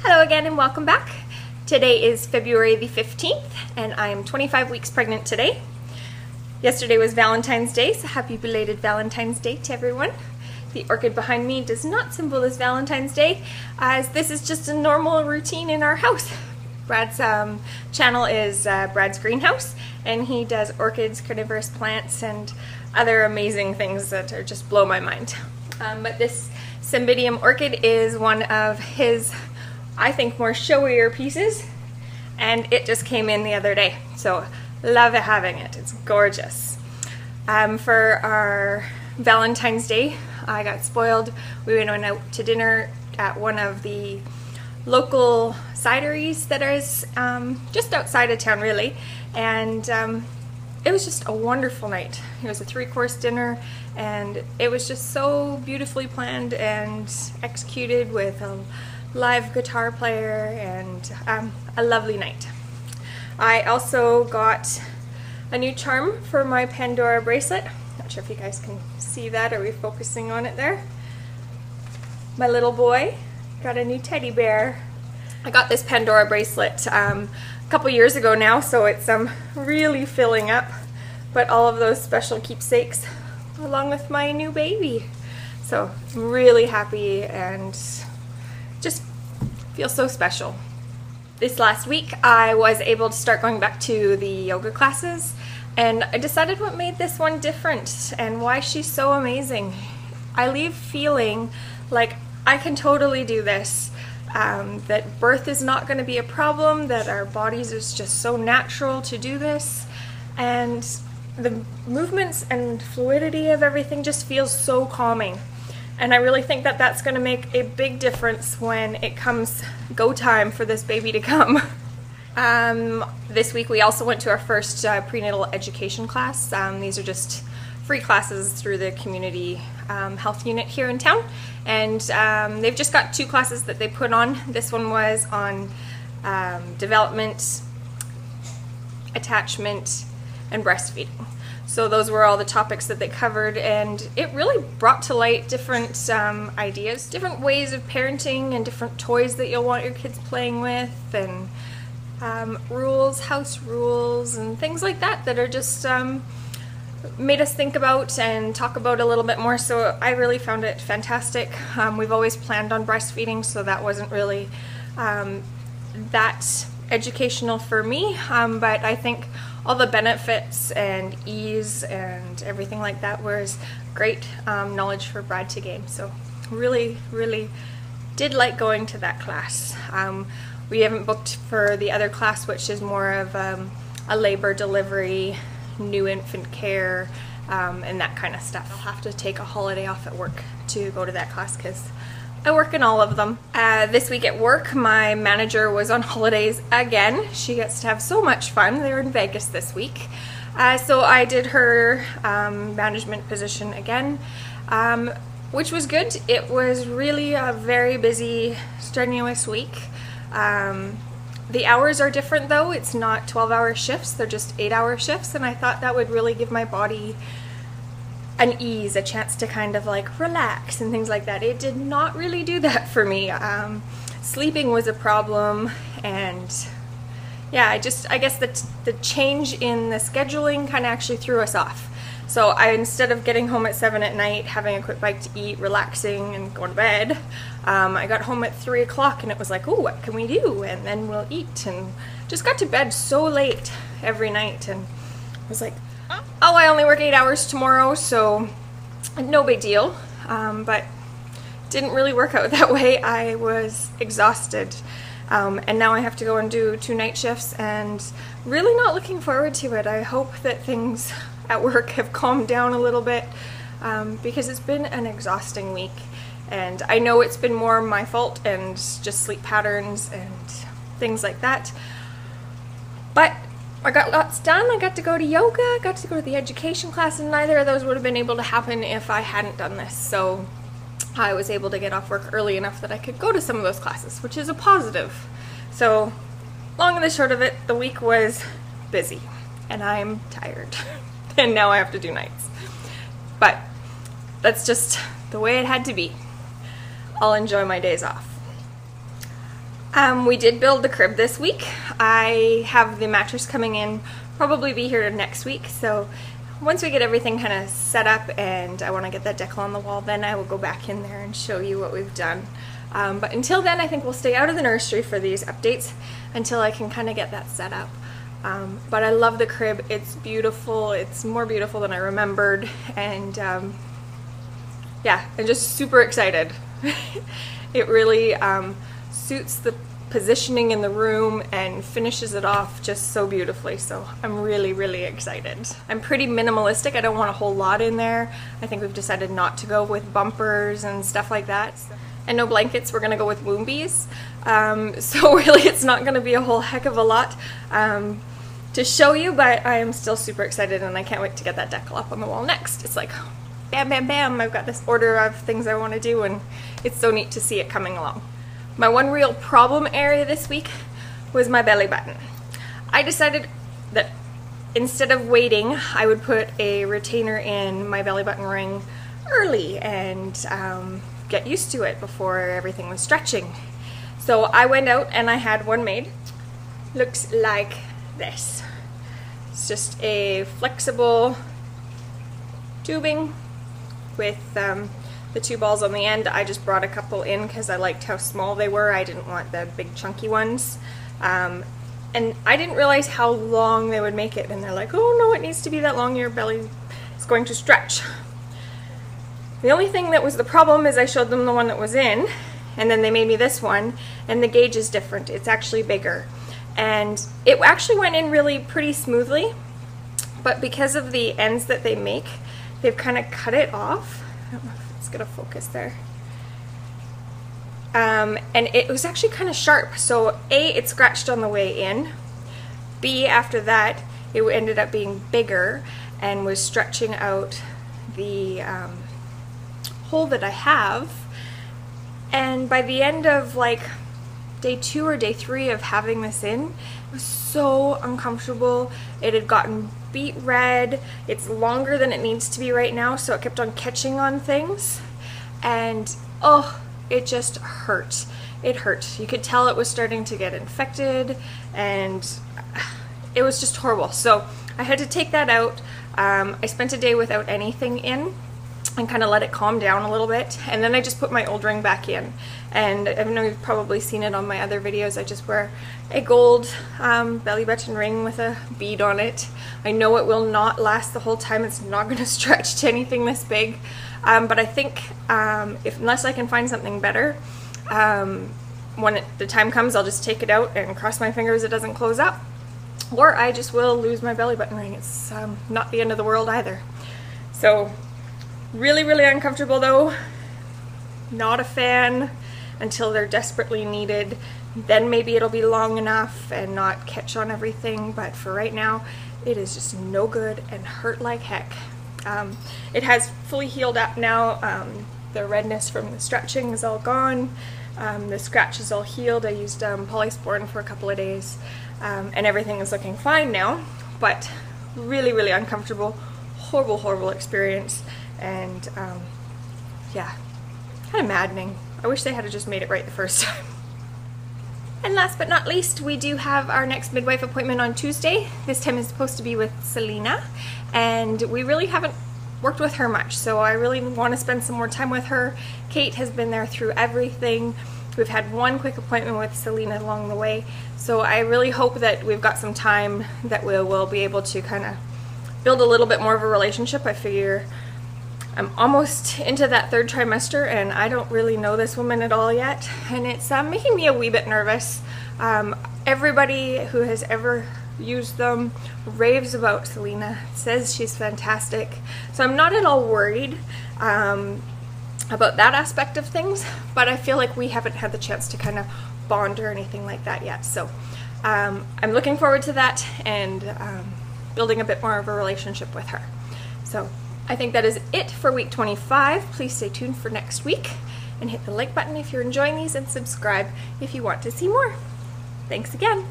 Hello again and welcome back. Today is February the 15th and I am 25 weeks pregnant today. Yesterday was Valentine's Day, so happy belated Valentine's Day to everyone. The orchid behind me does not symbolize Valentine's Day, as this is just a normal routine in our house. Brad's channel is Brad's Greenhouse, and he does orchids, carnivorous plants, and other amazing things that are just blow my mind. But this Cymbidium orchid is one of his, I think, more showier pieces, and it just came in the other day, so love having it. It's gorgeous. For our Valentine's Day, I got spoiled. We went out to dinner at one of the local cideries that is just outside of town, really, and it was just a wonderful night. It was a 3-course dinner, and it was just so beautifully planned and executed with a live guitar player, and a lovely night. I also got a new charm for my Pandora bracelet. Not sure if you guys can see that. Are we focusing on it there? My little boy got a new teddy bear. I got this Pandora bracelet a couple years ago now, so it's really filling up, but all of those special keepsakes along with my new baby. So I'm really happy and just feel so special. This last week I was able to start going back to the yoga classes, and I decided what made this one different and why she's so amazing. I leave feeling like I can totally do this, that birth is not going to be a problem, that our bodies is just so natural to do this, and the movements and fluidity of everything just feels so calming. And I really think that that's going to make a big difference when it comes go time for this baby to come. This week we also went to our first prenatal education class. These are just free classes through the community health unit here in town, and they've just got 2 classes that they put on. This one was on development, attachment, and breastfeeding. So those were all the topics that they covered, and it really brought to light different ideas, different ways of parenting, and different toys that you'll want your kids playing with, and rules, house rules, and things like that that are just made us think about and talk about a little bit more. So I really found it fantastic. We've always planned on breastfeeding, so that wasn't really that educational for me, but I think all the benefits and ease and everything like that was great knowledge for Brad to gain. So really did like going to that class. We haven't booked for the other class, which is more of a labor, delivery, new infant care, and that kind of stuff. I'll have to take a holiday off at work to go to that class because I work in all of them. This week at work, my manager was on holidays again. She gets to have so much fun. They're in Vegas this week. So I did her management position again, which was good. It was really a very busy, strenuous week. The hours are different though. It's not 12-hour shifts, they're just 8-hour shifts, and I thought that would really give my body an ease, a chance to kind of like relax and things like that. It did not really do that for me. Sleeping was a problem, and yeah, I guess the change in the scheduling kind of actually threw us off. So instead of getting home at 7 at night, having a quick bite to eat, relaxing, and going to bed, I got home at 3 o'clock, and it was like, oh, what can we do? And then we'll eat, and just got to bed so late every night, and I was like, oh, I only work 8 hours tomorrow, so no big deal. But didn't really work out that way. I was exhausted, and now I have to go and do 2 night shifts, and really not looking forward to it. I hope that things at work have calmed down a little bit, because it's been an exhausting week, and I know it's been more my fault and just sleep patterns and things like that, but I got lots done. I got to go to yoga, got to go to the education class, and neither of those would have been able to happen if I hadn't done this. So I was able to get off work early enough that I could go to some of those classes, which is a positive. So long and the short of it, the week was busy, and I'm tired. And now I have to do nights. But that's just the way it had to be. I'll enjoy my days off. We did build the crib this week. I have the mattress coming in, probably be here next week, so once we get everything kind of set up and I want to get that decal on the wall, then I will go back in there and show you what we've done. But until then, I think we'll stay out of the nursery for these updates until I can kind of get that set up. But I love the crib. It's beautiful. It's more beautiful than I remembered, and yeah, I'm just super excited. It really suits the positioning in the room and finishes it off just so beautifully, so I'm really, really excited. I'm pretty minimalistic. I don't want a whole lot in there. I think we've decided not to go with bumpers and stuff like that. And no blankets. We're gonna go with Woombies. So really it's not gonna be a whole heck of a lot to show you, but I am still super excited and I can't wait to get that decal up on the wall next. It's like bam, bam, bam, I've got this order of things I want to do, and it's so neat to see it coming along. My one real problem area this week was my belly button. I decided that instead of waiting, I would put a retainer in my belly button ring early and get used to it before everything was stretching. So I went out and I had one made. Looks like this. It's just a flexible tubing with the two balls on the end. I just brought a couple in because I liked how small they were. I didn't want the big chunky ones. And I didn't realize how long they would make it. And they're like, oh no, it needs to be that long, your belly is going to stretch. The only thing that was the problem is I showed them the one that was in, and then they made me this one, and the gauge is different. It's actually bigger. And it actually went in really pretty smoothly, but because of the ends that they make, they've kind of cut it off. I don't know if it's gonna focus there. And it was actually kind of sharp. So A, it scratched on the way in. B, after that, it ended up being bigger and was stretching out the hole that I have. And by the end of like day 2 or day 3 of having this in, it was so uncomfortable. It had gotten beet red. It's longer than it needs to be right now, so it kept on catching on things, and oh, it just hurt. It hurt. You could tell it was starting to get infected, and it was just horrible. So I had to take that out. I spent a day without anything in and kind of let it calm down a little bit, and then I just put my old ring back in. And I know you've probably seen it on my other videos. I just wear a gold belly button ring with a bead on it. I know it will not last the whole time. It's not going to stretch to anything this big, but I think unless I can find something better, when the time comes, I'll just take it out and cross my fingers it doesn't close up, or I just will lose my belly button ring. It's not the end of the world either. So really, really uncomfortable though. Not a fan until they're desperately needed. Then maybe it'll be long enough and not catch on everything, but for right now it is just no good and hurt like heck. It has fully healed up now. The redness from the stretching is all gone. The scratch is all healed. I used polysporin for a couple of days, and everything is looking fine now, but really, really uncomfortable. Horrible, horrible experience, and yeah, kind of maddening. I wish they had just made it right the first time. And last but not least, we do have our next midwife appointment on Tuesday. This time is supposed to be with Selena, and we really haven't worked with her much, so I really want to spend some more time with her. Kate has been there through everything. We've had one quick appointment with Selena along the way, so I really hope that we've got some time that we'll be able to kind of build a little bit more of a relationship. I figure I'm almost into that 3rd trimester and I don't really know this woman at all yet, and it's making me a wee bit nervous. Everybody who has ever used them raves about Selena, says she's fantastic, so I'm not at all worried about that aspect of things, but I feel like we haven't had the chance to kind of bond or anything like that yet. So I'm looking forward to that and building a bit more of a relationship with her. So I think that is it for week 25. Please stay tuned for next week and hit the like button if you're enjoying these, and subscribe if you want to see more. Thanks again.